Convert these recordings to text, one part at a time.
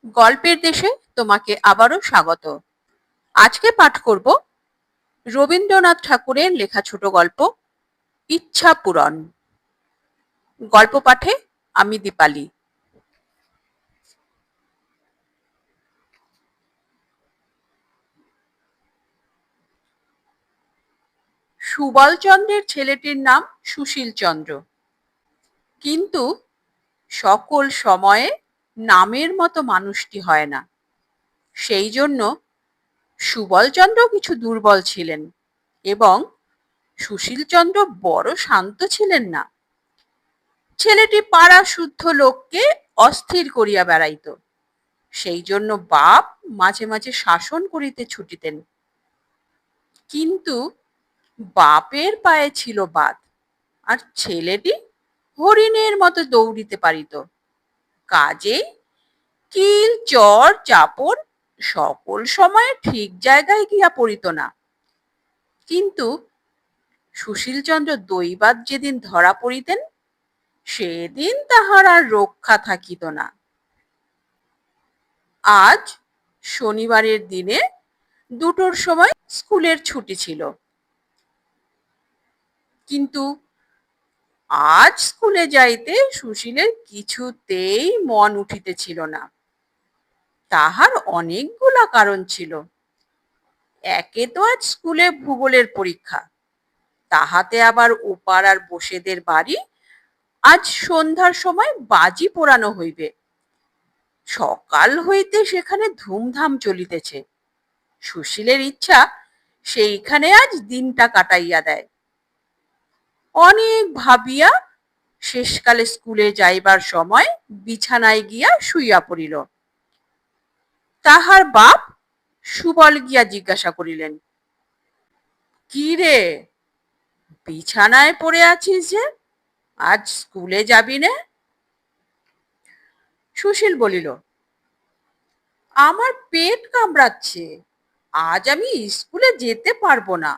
গল্পের দেশে তোমাকে আবারও স্বাগত। আজকে পাঠ করব রবীন্দ্রনাথ ঠাকুরের লেখা ছোট গল্প ইচ্ছা পূরণ। গল্প পাঠে আমি দীপালি। সুবলচন্দ্রের ছেলেটির নাম সুশীল চন্দ্র, কিন্তু সকল সময়ে নামের মতো মানুষটি হয় না। সেই জন্য সুবলচন্দ্র কিছু দুর্বল ছিলেন এবং সুশীলচন্দ্র বড় শান্ত ছিলেন না। ছেলেটি পাড়া শুদ্ধ লোককে অস্থির করিয়া বেড়াইত। সেই জন্য বাপ মাঝে মাঝে শাসন করিতে ছুটিতেন, কিন্তু বাপের পায়ে ছিল বাত, আর ছেলেটি হরিণের মতো দৌড়িতে পারিত। কাজেই কিল চর চাপড় সকল সময়ে ঠিক জায়গায় গিয়া পড়িত না। কিন্তু সুশীলচন্দ্র দৈবাৎ যেদিন ধরা পড়িতেন, সেদিন তাহার আর রক্ষা থাকিত না। আজ শনিবারের দিনে 2টোর সময় স্কুলের ছুটি ছিল, কিন্তু আজ স্কুলে যাইতে সুশীলের কিছুতেই মন উঠিতেছিল না। তাহার অনেকগুলা কারণ ছিল। একে তো আজ স্কুলে ভূগোলের পরীক্ষা, তাহাতে আবার ওপাড়ার বসেদের বাড়ি আজ সন্ধ্যার সময় বাজি পোড়ানো হইবে। সকাল হইতে সেখানে ধুমধাম চলিতেছে। সুশীলের ইচ্ছা সেইখানে আজ দিনটা কাটাইয়া দেয়। অনেক ভাবিয়া শেষকালে স্কুলে যাইবার সময় বিছানায় গিয়া শুইয়া পড়িল। তাহার বাপ সুবল গিয়া জিজ্ঞাসা করিলেন, কি রে, বিছানায় পড়ে আছিস যে, আজ স্কুলে যাবি নে? সুশীল বলিল, আমার পেট কামড়াচ্ছে, আজ আমি স্কুলে যেতে পারবো না।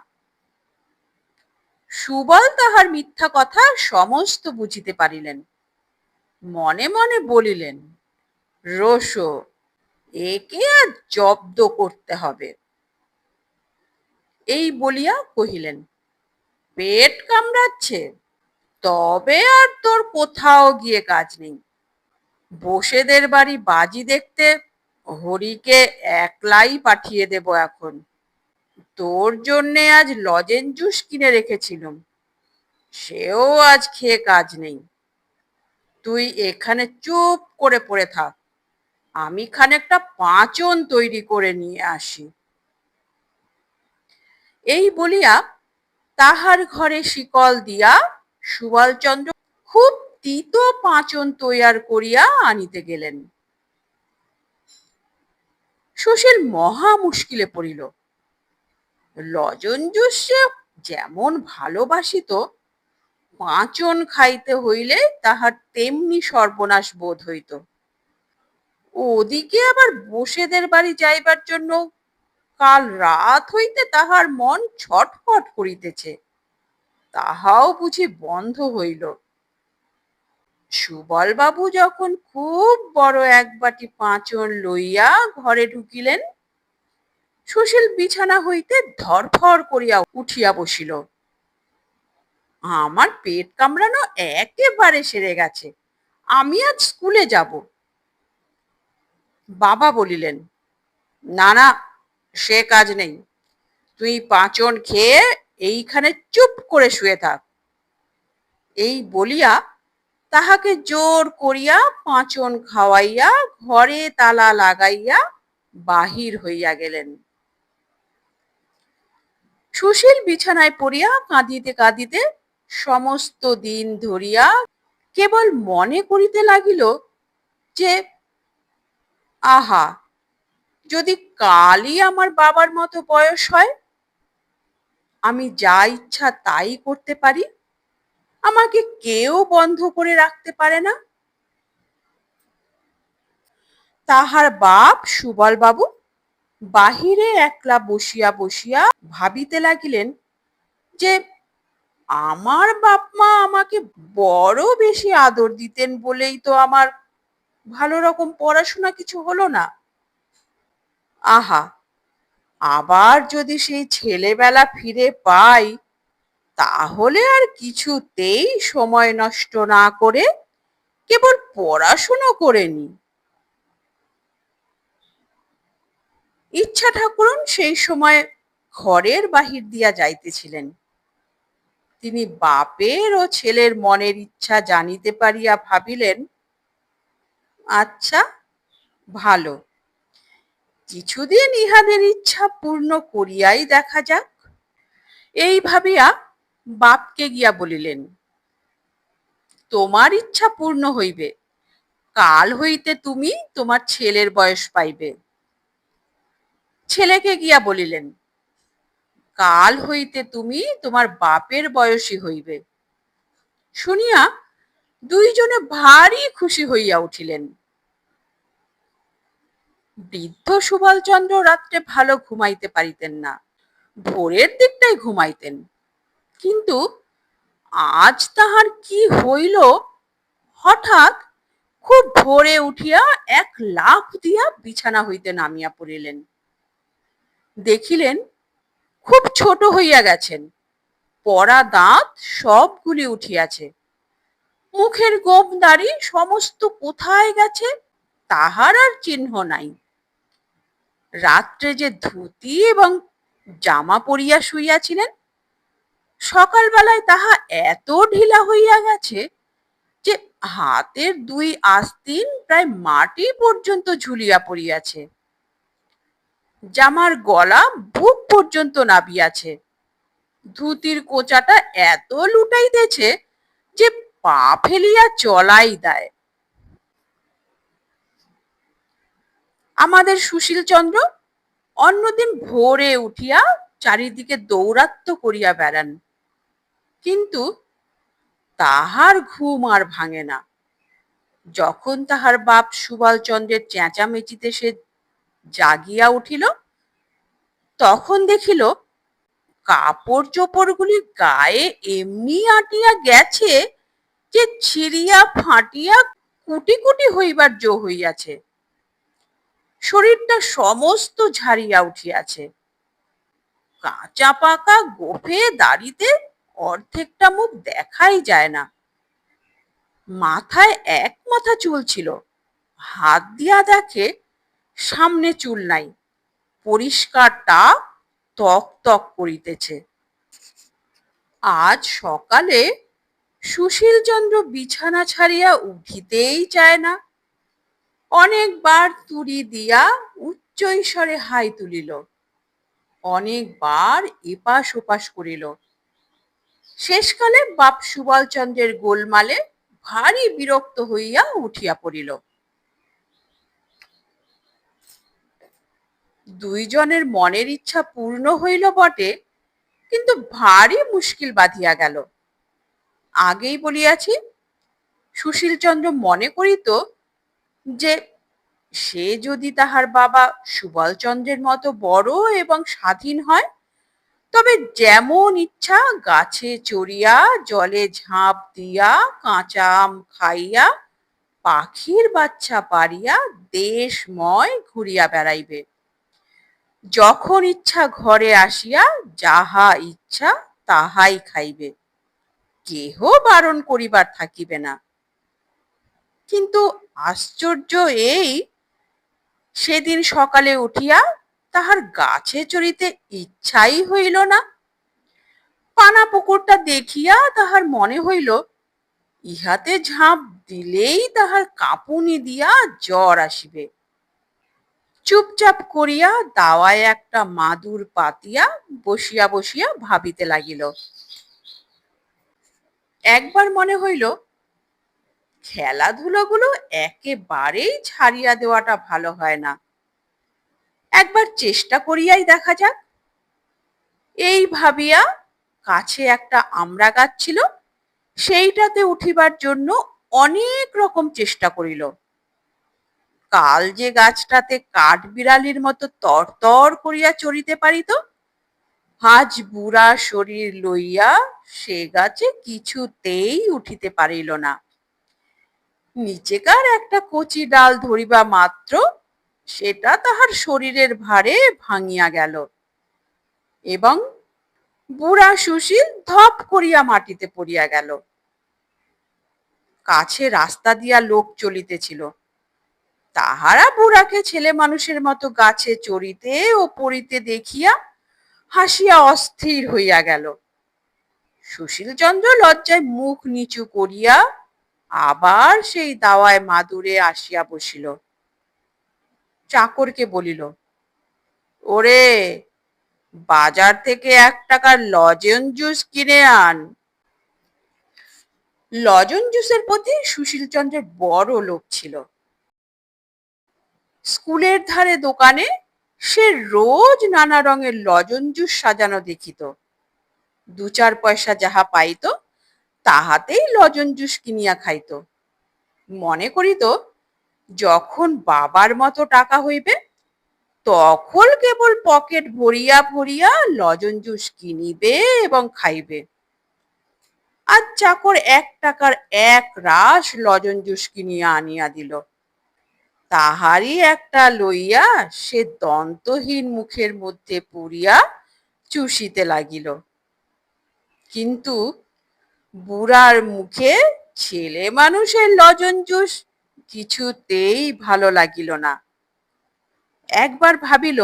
সুবল তাহার মিথ্যা কথা সমস্ত বুঝিতে পারিলেন। মনে মনে বলিলেন, রোসো, একে আজ জব্দ করতে হবে। এই বলিয়া কহিলেন, পেট কামড়াচ্ছে? তবে আর তোর কোথাও গিয়ে কাজ নেই। বসেদের বাড়ি বাজি দেখতে হরিকে একলাই পাঠিয়ে দেব এখন। তোর জন্যে আজ লজেন্স জুস কিনে রেখেছিলুম, সেও আজ খেয়ে কাজ নেই। তুই এখানে চুপ করে পড়ে থাক, আমি খানিকটা পাঁচন তৈরি করে নিয়ে আসি। এই বলিয়া তাহার ঘরে শিকল দিয়া সুবলচন্দ্র খুব তিতো পাঁচন তৈয়ার করিয়া আনিতে গেলেন। সুশীল মহা মুশকিলে পড়িল। লজেন্স জুস সে যেমন ভালোবাসিত, পাঁচন খাইতে হইলে তাহার তেমনি সর্বনাশ বোধ হইত। ওদিকে আবার বসেদের বাড়ি যাইবার জন্য কাল রাত হইতে তাহার মন ছটফট করিতেছে, তাহাও বুঝি বন্ধ হইল। সুবল বাবু যখন খুব বড় এক বাটি পাঁচন লইয়া ঘরে ঢুকিলেন, সুশীল বিছানা হইতে ধরফর করিয়া উঠিয়া বসিল। আমার পেট কামড়ানো একেবারে সেরে গেছে, আমি আজ স্কুলে যাব। বাবা বলিলেন, না না, সে কাজ নেই, তুই পাঁচন খেয়ে এইখানে চুপ করে শুয়ে থাক। এই বলিয়া তাহাকে জোর করিয়া পাঁচন খাওয়াইয়া ঘরে তালা লাগাইয়া বাহির হইয়া গেলেন। সুশীল বিছানায় পড়িয়া কাঁদিতে কাঁদিতে সমস্ত দিন ধরিয়া কেবল মনে করিতে লাগিল যে, আহা, যদি কালই আমার বাবার মতো বয়স হয়, আমি যা ইচ্ছা তাই করতে পারি, আমাকে কেউ বন্ধ করে রাখতে পারে না। তাহার বাপ সুবল বাবু বাহিরে একলা বসিয়া বসিয়া ভাবিতে লাগিলেন যে, আমার বাপ মা আমাকে বড় বেশি আদর দিতেন বলেই তো আমার ভালো রকম পড়াশোনা কিছু হলো না। আহা, আবার যদি সেই ছেলেবেলা ফিরে পাই, তাহলে আর কিছুতেই সময় নষ্ট না করে কেবল পড়াশুনো করে নি। ইচ্ছা ঠাকুরন সেই সময় ঘরের বাহির দিয়া যাইতেছিলেন। তিনি বাপের ও ছেলের মনের ইচ্ছা জানিতে পারিয়া ভাবিলেন, আচ্ছা, ভালো, কিছুদিন ইহাদের ইচ্ছা পূর্ণ করিয়াই দেখা যাক। এই ভাবিয়া বাপকে গিয়া বলিলেন, তোমার ইচ্ছা পূর্ণ হইবে, কাল হইতে তুমি তোমার ছেলের বয়স পাইবে। ছেলেকে গিয়া বলিলেন, কাল হইতে তুমি তোমার বাপের বয়সী হইবে। শুনিয়া দুইজনে ভারী খুশি হইয়া উঠিলেন। বৃদ্ধ সুবলচন্দ্র রাত্রে ভালো ঘুমাইতে পারিতেন না, ভোরের দিকটাই ঘুমাইতেন। কিন্তু আজ তাহার কি হইল, হঠাৎ খুব ভোরে উঠিয়া এক লাফ দিয়া বিছানা হইতে নামিয়া পড়িলেন। দেখিলেন খুব ছোট হইয়া গেছেন, পড়া দাঁত সবগুলি উঠিয়াছে, মুখের গোপ দাড়ি সমস্ত কোথায় গেছে তাহার আর চিহ্ন নাই। রাত্রে যে ধুতি এবং জামা পরিয়া শুইয়াছিলেন, সকালবেলায় তাহা এত ঢিলা হইয়া গেছে যে হাতের দুই আস্তিন প্রায় মাটি পর্যন্ত ঝুলিয়া পড়িয়াছে। জামার গলা বুক পর্যন্ত নাবিয়াছে। ধুতির কোচাটা এত লুটাইতেছে যে পা ফেলিয়া চলাই দেয়। আমাদের সুশীল চন্দ্র অন্যদিন ভোরে উঠিয়া চারিদিকে দৌরাত্ম্য করিয়া বেড়ান, কিন্তু তাহার ঘুম আর ভাঙে না। যখন তাহার বাপ সুবলচন্দ্রের চেঁচামেচিতে সে জাগিয়া উঠিল, তখন দেখিল কাপড় চোপড়গুলি গায়ে এমনি আটিয়া গেছে যে ছিঁড়িয়া ফাটিয়া কুটি কুটি হইবার জো হইয়াছে। শরীরটা সমস্ত ঝাড়িয়া উঠিয়াছে। কাঁচা পাকা গোফে দাড়িতে অর্ধেকটা মুখ দেখাই যায় না। মাথায় এক মাথা চুল ছিল, হাত দিয়া দেখে সামনে চুল নাই, পরিষ্কারটা তক তক করিতেছে। আজ সকালে সুশীলচন্দ্র বিছানা ছাড়িয়া উঠিতেই চায় না। অনেকবার তুড়ি দিয়া উচ্চ ঈশ্বরে হাই তুলিল, অনেকবার এপাশ ওপাশ করিল। শেষকালে বাপ সুবলচন্দ্রের গোলমালে ভারী বিরক্ত হইয়া উঠিয়া পড়িল। দুইজনের মনের ইচ্ছা পূর্ণ হইল বটে, কিন্তু ভারী মুশকিল বাঁধিয়া গেল। আগেই বলিয়াছি, সুশীলচন্দ্র মনে করিত যে সে যদি তাহার বাবা সুবলচন্দ্রের মতো বড় এবং স্বাধীন হয়, তবে যেমন ইচ্ছা গাছে চড়িয়া, জলে ঝাঁপ দিয়া, কাঁচা আম খাইয়া, পাখির বাচ্চা পারিয়া দেশময় ঘুরিয়া বেড়াইবে। যখন ইচ্ছা ঘরে আসিয়া যাহা ইচ্ছা তাহাই খাইবে, কেহ বারণ করিবার থাকিবে না। কিন্তু আশ্চর্য এই, সেদিন সকালে উঠিয়া তাহার গাছে চড়িতে ইচ্ছাই হইল না। পানা পুকুরটা দেখিয়া তাহার মনে হইল ইহাতে ঝাঁপ দিলেই তাহার কাঁপুনি দিয়া জ্বর আসিবে। চুপচাপ করিয়া দাওয়ায় একটা মাদুর পাতিয়া বসিয়া বসিয়া ভাবিতে লাগিল। একবার মনে হইল খেলাধুলোগুলো একেবারেই ছাড়িয়া দেওয়াটা ভালো হয় না, একবার চেষ্টা করিয়াই দেখা যাক। এই ভাবিয়া কাছে একটা আমড়া গাছ ছিল, সেইটাতে উঠিবার জন্য অনেক রকম চেষ্টা করিল। কাল যে গাছটাতে কাঠ বিড়ালির মতো তরতর করিয়া চড়িতে পারিত, আজ বুড়া শরীর লইয়া সে গাছে কিছুতেই উঠিতে পারিল না। নিচেকার একটা কচি ডাল ধরিবা মাত্র সেটা তাহার শরীরের ভারে ভাঙিয়া গেল এবং বুড়া সুশীল ধপ করিয়া মাটিতে পড়িয়া গেল। কাছে রাস্তা দিয়া লোক চলিতেছিল, তাহারা বুড়াকে ছেলে মানুষের মতো গাছে চড়িতে ও পড়িতে দেখিয়া হাসিয়া অস্থির হইয়া গেল। সুশীলচন্দ্র লজ্জায় মুখ নিচু করিয়া আবার সেই দাওয়ায় মাদুরে আসিয়া বসিল। চাকরকে বলিল, ওরে, বাজার থেকে 1 টাকার লজেন জুস কিনে আন। লজেন জুসের প্রতি সুশীলচন্দ্রের বড় লোভ ছিল। স্কুলের ধারে দোকানে সে রোজ নানা রঙের লজেন জুস সাজানো দেখিত। 2-4 পয়সা যাহা পাইত তাহাতেই লজেন জুস কিনিয়া খাইত। মনে করিত, যখন বাবার মতো টাকা হইবে তখন কেবল পকেট ভরিয়া ভরিয়া লজেন জুস কিনিবে এবং খাইবে। আজ চাকর 1 টাকার 1 রাস লজেন জুস কিনিয়া আনিয়া দিল। তাহারই একটা লইয়া সে দন্তহীন মুখের মধ্যে পুরিয়া চুষিতে লাগিল। কিন্তু বুড়ার মুখে ছেলে মানুষের লজেন জুস কিছুতেই ভালো লাগিল না। একবার ভাবিল,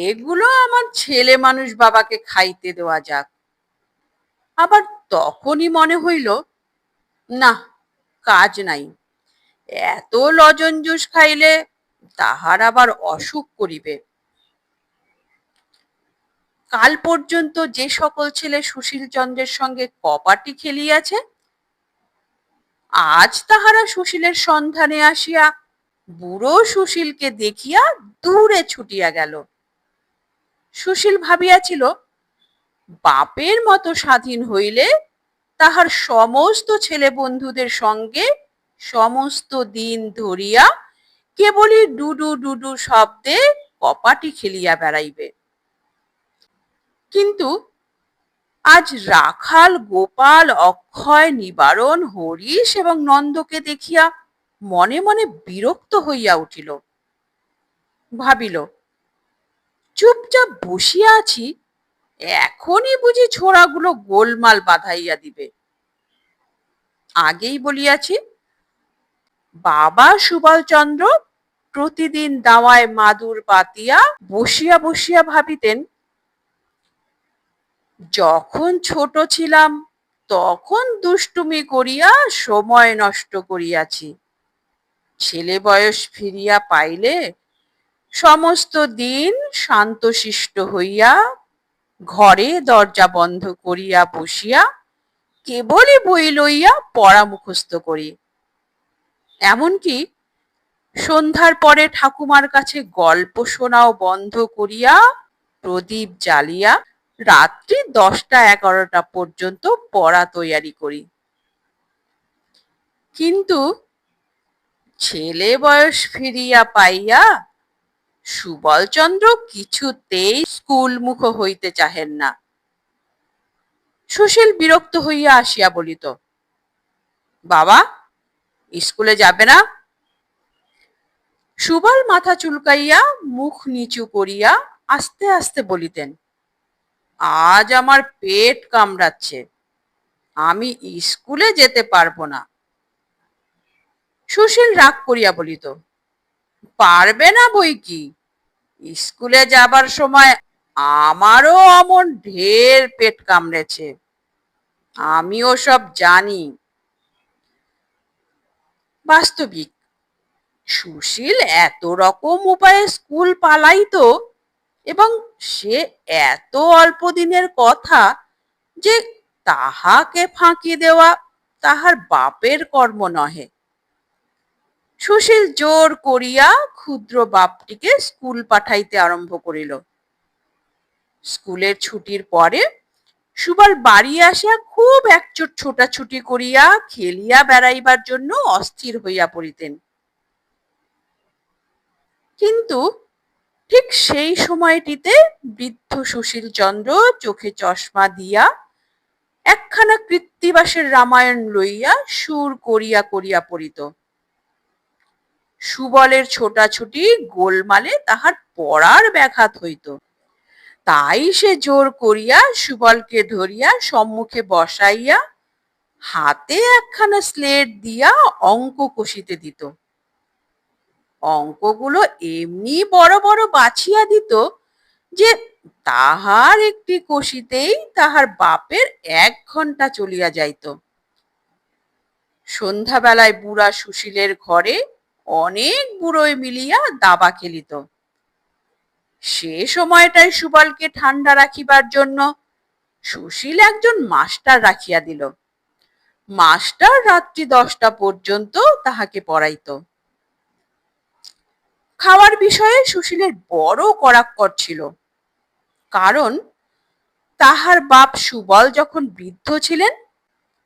এগুলো আমার ছেলে মানুষ বাবাকে খাইতে দেওয়া যাক। আবার তখনই মনে হইল, না, কাজ নাই, এত লজেন জুস খাইলে তাহার আবার অসুখ করিবে। কাল পর্যন্ত যে সকল ছেলে সুশীলচন্দ্রের সঙ্গে কপাটি খেলিয়াছে, আজ তাহারা সুশীলের সন্ধানে আসিয়া বুড়ো সুশীলকে দেখিয়া দূরে ছুটিয়া গেল। সুশীল ভাবিয়াছিল, বাপের মতো স্বাধীন হইলে তাহার সমস্ত ছেলে বন্ধুদের সঙ্গে সমস্ত দিন ধরিয়া কেবলই ডুডু ডুডু শব্দে কপাটি খেলিয়া বেড়াইবে। কিন্তু আজ রাখাল, গোপাল, অক্ষয়, নিবারণ, হরিশ এবং নন্দকে দেখিয়া মনে মনে বিরক্ত হইয়া উঠিল। ভাবিল, চুপচাপ বসিয়া আছি, এখনই বুঝি ছোড়াগুলো গোলমাল বাঁধাইয়া দিবে। আগেই বলিয়াছি, বাবা সুবলচন্দ্র প্রতিদিন দাওয়ায় মাদুর পাতিয়া বসিয়া বসিয়া ভাবিতেন, যখন ছোট ছিলাম তখন দুষ্টুমি করিয়া সময় নষ্ট করিয়াছি। ছেলে বয়স ফিরিয়া পাইলে সমস্ত দিন শান্তশিষ্ট হইয়া ঘরে দরজা বন্ধ করিয়া বসিয়া কেবলই বই লইয়া পড়া মুখস্থ করি। এমনকি সন্ধ্যার পরে ঠাকুমার কাছে গল্প শোনাও বন্ধ করিয়া প্রদীপ জ্বালিয়া রাত্রি 10টা-11টা পর্যন্ত পড়া তৈয়ারি করি। কিন্তু ছেলে বয়স ফিরিয়া পাইয়া সুবলচন্দ্র কিছুতেই স্কুলমুখ হইতে চাহেন না। সুশীল বিরক্ত হইয়া আসিয়া বলিত, বাবা, স্কুলে যাবে না? সুবল মাথা চুলকাইয়া মুখ নিচু করিয়া আস্তে আস্তে বলিতেন, আজ আমার পেট কামড়াচ্ছে, আমি স্কুলে যেতে পারবো না। সুশীল রাগ করিয়া বলিত, পারবে না বই কি, স্কুলে যাবার সময় আমারও অমন ঢের পেট কামড়েছে, আমিও সব জানি। বাস্তবিক সুশীল এত রকম উপায়ে স্কুল পালাইতো এবং সে এত অল্প দিনের কথা যে তাহাকে ফাঁকি দেওয়া তাহার বাপের কর্ম নহে। সুশীল জোর করিয়া ক্ষুদ্র বাপটিকে স্কুল পাঠাইতে আরম্ভ করিল। স্কুলের ছুটির পরে সুবল বাড়ি আসিয়া খুব একচোট ছোটাছুটি করিয়া খেলিয়া বেড়াইবার জন্য অস্থির হইয়া পড়িতেন। কিন্তু ঠিক সেই সময়টিতে বৃদ্ধ সুশীলচন্দ্র চোখে চশমা দিয়া একখানা কৃত্তিবাসের রামায়ণ লইয়া সুর করিয়া করিয়া পড়িত। সুবলের ছোটাছুটি গোলমালে তাহার পড়ার ব্যাঘাত হইত। তাই সে জোর করিয়া সুবলকে ধরিয়া সম্মুখে বসাইয়া হাতে একখানা স্লেট দিয়া অঙ্ক কষিতে দিত। অঙ্কগুলো এমনি বড় বড় বাছিয়া দিত যে তাহার একটি কষিতেই তাহার বাপের 1 ঘন্টা চলিয়া যাইত। সন্ধ্যাবেলায় বুড়া সুশীলের ঘরে অনেক বুড়োয় মিলিয়া দাবা খেলিত। সে সময়টায় সুবলকে ঠান্ডা রাখিবার জন্য সুশীল একজন মাস্টার রাখিয়া দিল। মাস্টার রাত্রি 10টা পর্যন্ত তাহাকে পড়াইত। খাওয়ার বিষয়ে সুশীলের বড় কড়াক্কর ছিল, কারণ তাহার বাপ সুবল যখন বৃদ্ধ ছিলেন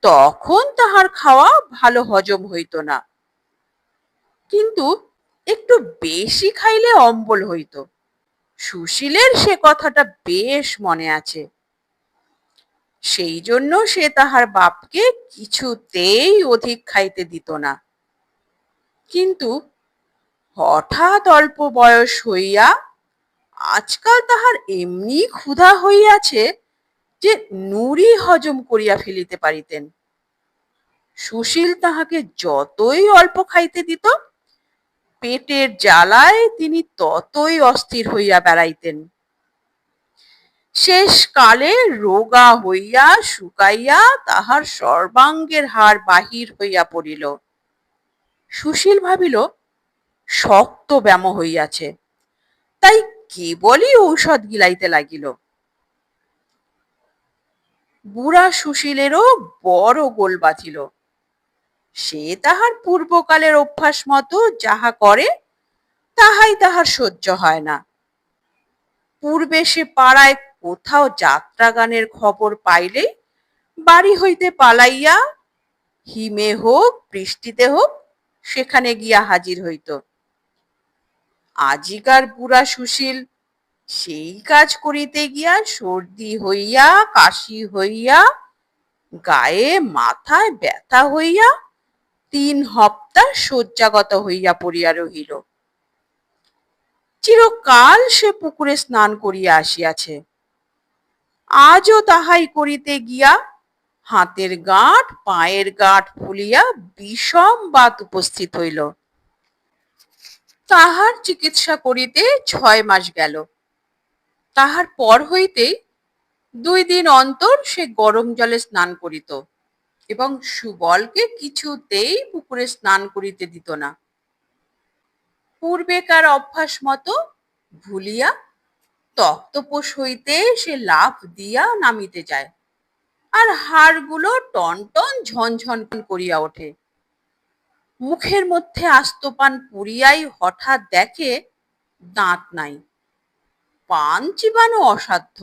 তখন তাহার খাওয়া ভালো হজম হইত না, কিন্তু একটু বেশি খাইলে অম্বল হইত। সুশীলের সে কথাটা বেশ মনে আছে। সেই জন্য সে তাহার বাপকে কিছুতেই অধিক খাইতে দিত না। কিন্তু হঠাৎ অল্প বয়স হইয়া আজকাল তাহার এমনি ক্ষুধা হইয়াছে যে নুড়ি হজম করিয়া ফেলিতে পারিতেন। সুশীল তাহাকে যতই অল্প খাইতে দিত, পেটের জ্বালায় তিনি ততই অস্থির হইয়া বেড়াইতেন। শেষকালে রোগা হইয়া শুকাইয়া তাহার সর্বাঙ্গের হাড় বাহির হইয়া পড়িল। সুশীল ভাবিল শক্ত ব্যাম হইয়াছে, তাই কেবলই ঔষধ গিলাইতে লাগিল। বুড়া সুশীলেরও বড় গোল বাঁধিল। সে তাহার পূর্বকালের অভ্যাস মতো যাহা করে তাহাই তাহার সহ্য হয় না। পূর্বে সে পাড়ায় কোথাও যাত্রা গানের খবর পাইলেই বাড়ি হইতে পালাইয়া হিমে হোক বৃষ্টিতে হোক সেখানে গিয়া হাজির হইত। আজিকার বুড়া সুশীল সেই কাজ করিতে গিয়া সর্দি হইয়া কাশি হইয়া গায়ে মাথায় ব্যথা হইয়া 3 হপ্তা শয্যাগত হইয়া পড়িয়া রহিল। চিরকাল সে পুকুরে স্নান করিয়া আসিয়াছে, আজও তাহাই করিতে গিয়া হাতের গাঁট পায়ের গাঁট ফুলিয়া বিষম বাত উপস্থিত হইল। তাহার চিকিৎসা করিতে 6 মাস গেল। তাহার পর হইতেই 2 দিন অন্তর সে গরম জলে স্নান করিত এবং সুবলকে কিছুতেই পুকুরে স্নান করিতে দিত না। পূর্বেকার অভ্যাস মতো ভুলিয়া তক্তপোষ হইতে সে লাফ দিয়া নামিতে যায়, আর হাড়গুলো টনটন ঝনঝন করিয়া ওঠে। মুখের মধ্যে আস্তপান পুরিয়াই হঠাৎ দেখে দাঁত নাই, পান চিবানো অসাধ্য।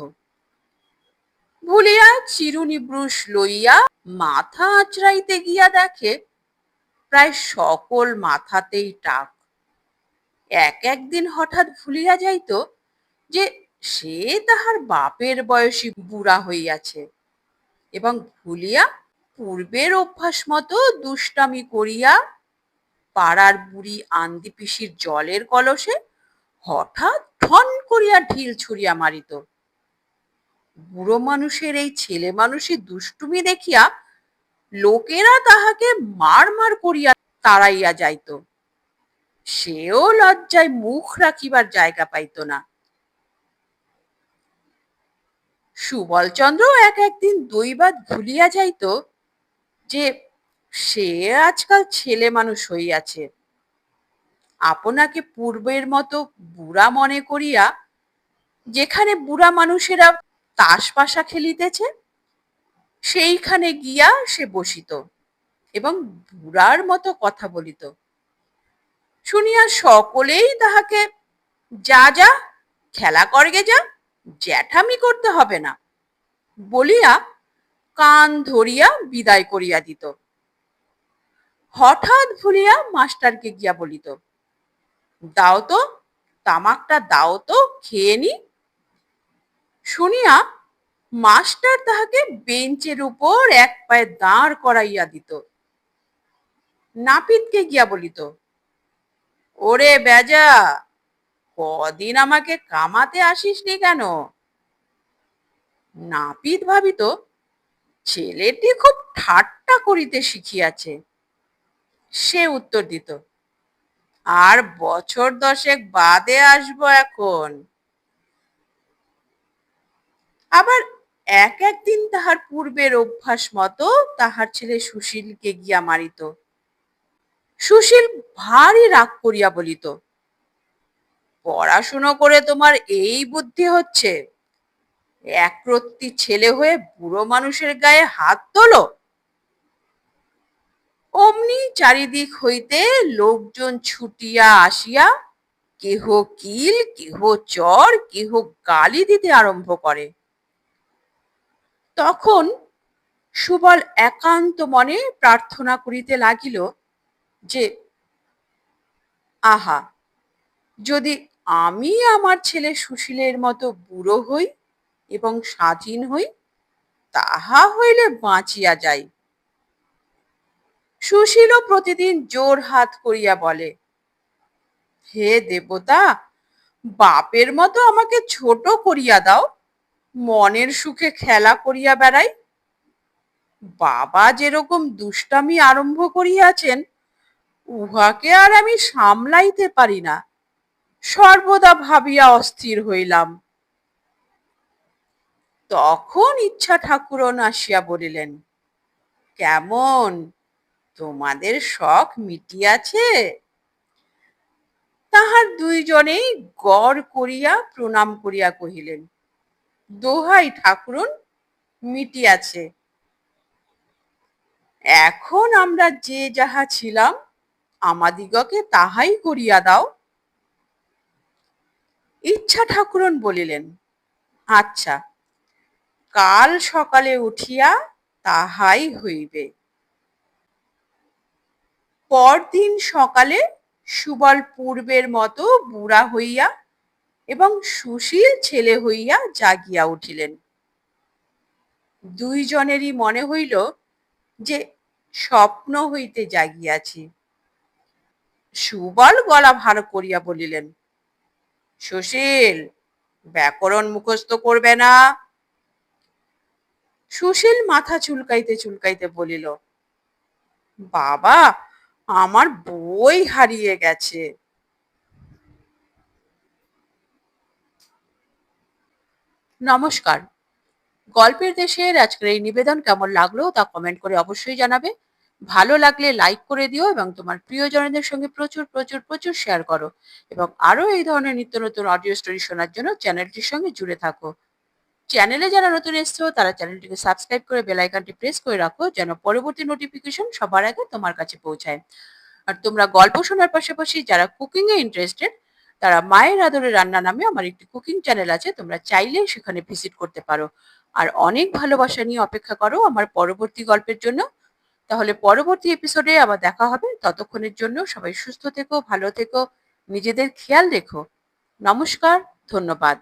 ভুলিয়া চিরুনি ব্রুশ লইয়া মাথা আঁচড়াইতে গিয়া দেখে প্রায় সকল মাথাতেই টাক। একদিন হঠাৎ ভুলিয়া যাইত যে সে তাহার বাপের বয়সী বুড়া হইয়াছে, এবং ভুলিয়া পূর্বের অভ্যাস মতো দুষ্টামি করিয়া পাড়ার বুড়ি আন্দি পিসির জলের কলসে হঠাৎ ঠন করিয়া ঢিল ছুঁড়িয়া মারিত। বুড়ো মানুষের এই ছেলে মানুষের দুষ্টুমি দেখিয়া লোকেরা তাহাকে মার মার করিয়া তাড়াইয়া যাইত। সেও লজ্জায় মুখ রাখিবার জায়গা পাইত না। সুবলচন্দ্র একদিন দৈবাত ভুলিয়া যাইত যে সে আজকাল ছেলে মানুষ হইয়াছে। আপনাকে পূর্বের মতো বুড়া মনে করিয়া যেখানে বুড়া মানুষেরা তাস পাশা খেলিতেছে সেইখানে গিয়া সে বসিত এবং বুড়ার মতো কথা বলিত। শুনিয়া সকলেই তাহাকে যা যা খেলা করগে যা, জ্যাঠামি করতে হবে না বলিয়া কান ধরিয়া বিদায় করিয়া দিত। হঠাৎ ভুলিয়া মাস্টারকে গিয়া বলিত, দাও তো তামাকটা, দাও তো খেয়ে নি। শুনিয়া মাস্টার তাহাকে বেঞ্চের উপর এক পায়ে দাঁড় করাইয়া দিত। নাপিতকে গিয়া বলিত, ওরে বেজা, কদিন আমাকে কামাতে আসিসনি কেন? নাপিত ভাবিত, ছেলেটি খুব ঠাট্টা করিতে শিখিয়াছে। সে উত্তর দিত, আর বছর 10 বাদে আসবো এখন। আবার একদিন তাহার পূর্বের অভ্যাস মতো তাহার ছেলে সুশীলকে গিয়া মারিত। সুশীল ভারী রাগ করিয়া বলিত, পড়াশুনো করে তোমার এই বুদ্ধি হচ্ছে? একরত্তি ছেলে হয়ে বুড়ো মানুষের গায়ে হাত তোলো? অমনি চারিদিক হইতে লোকজন ছুটিয়া আসিয়া কেহ কিল, কেহ চর, কেহ গালি দিতে আরম্ভ করে। তখন সুবল একান্ত মনে প্রার্থনা করিতে লাগিল যে, আহা, যদি আমি আমার ছেলে সুশীলের মতো বুড়ো হই এবং স্বাধীন হই, তাহা হইলে বাঁচিয়া যাই। সুশীলও প্রতিদিন জোর হাত করিয়া বলে, হে দেবতা, বাপের মতো আমাকে ছোট করিয়া দাও, মনের সুখে খেলা করিয়া বেড়াই। বাবা যেরকম দুষ্টামি আরম্ভ করিয়াছেন, উহাকে আর আমি সামলাইতে পারি না। সর্বদা ভাবিয়া অস্থির হইলাম। তখন ইচ্ছা ঠাকুরন আসিয়া বলিলেন, কেমন, তোমাদের শখ মিটিয়াছে? তাহার দুইজনেই গড় করিয়া প্রণাম করিয়া কহিলেন, দোহাই ঠাকুরন, মিটিয়াছে। এখন আমরা যে যাহা ছিলাম, আমাদিগকে তাহাই করিয়া দাও। ইচ্ছা ঠাকুরন বলিলেন, আচ্ছা, কাল সকালে উঠিয়া তাহাই হইবে। পরদিন সকালে সুবল পূর্বের মতো বুড়া হইয়া এবং সুশীল ছেলে হইয়া জাগিয়া উঠিলেন। দুইজনেরই মনে হইল যে স্বপ্ন হইতে জাগিয়াছি। সুবল গলা ভার করিয়া বলিলেন, সুশীল, ব্যাকরণ মুখস্থ করবে না? সুশীল মাথা চুলকাইতে চুলকাইতে বলিল, বাবা, আমার বই হারিয়ে গেছে। নমস্কার। গল্পের দেশের আজকের এই নিবেদন কেমন লাগলো তা কমেন্ট করে অবশ্যই জানাবে। ভালো লাগলে লাইক করে দিও এবং তোমার প্রিয়জনদের সঙ্গে প্রচুর প্রচুর প্রচুর শেয়ার করো, এবং আরো এই ধরনের নিত্য নতুন অডিও স্টোরি শোনার জন্য চ্যানেলটির সঙ্গে জুড়ে থাকো। চ্যানেলে যারা নতুন এসছো তারা চ্যানেলটিকে সাবস্ক্রাইব করে বেল আইকনটি প্রেস করে রাখো, যেন পরবর্তী নোটিফিকেশন সবার আগে তোমার কাছে পৌঁছায়। আর তোমরা গল্প শোনার পাশাপাশি যারা কুকিং এ ইন্টারেস্টেড, তারা মায়ের আদরে রান্না নামে আমার একটি কুকিং চ্যানেল আছে, তোমরা চাইলে সেখানে ভিজিট করতে পারো। আর অনেক ভালোবাসা নিয়ে অপেক্ষা করো আমার পরবর্তী গল্পের জন্য। তাহলে পরবর্তী এপিসোডে আবার দেখা হবে। ততক্ষণের জন্য সবাই সুস্থ থেকো, ভালো থেকো, নিজেদের খেয়াল রেখো। নমস্কার, ধন্যবাদ।